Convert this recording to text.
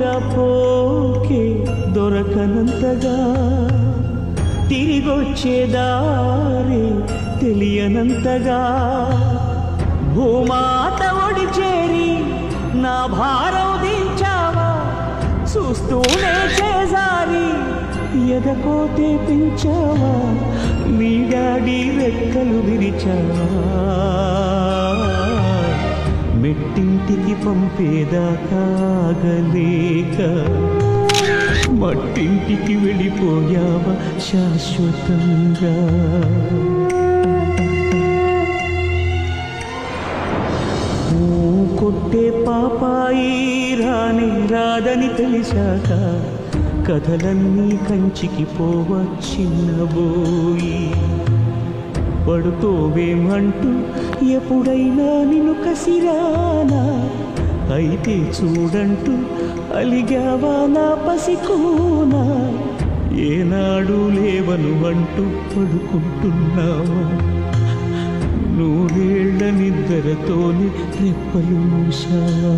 దూరంగా పోకే దొరకనంతగా తిరిగొచ్చే దారి తెలియనంతగా భూమాత ఒడి చేరి నా భారం దించావా చూస్తూనే చేజారి ఎదకోతే పెంచావా నీ డాడీ రెక్కలు విరిచావా మెట్టింటికి పంపేదాకాగలేక మట్టింటికి వెళ్ళిపోయావా శాశ్వతంగా కొట్టే పాపాయి రాని రాదని తెలిసాక కథలన్నీ కంచికి పోవచ్చిన్నబోయి పడుకోవేమంటూ ఎప్పుడైనా నిన్ను కసిరానా అయితే చూడంటూ అలిగావా నా పసికూనా ఏనాడు లేవను అంటూ పడుకుంటున్నావా నూరేళ్ల నిద్రతోని రెప్పలు మూసావా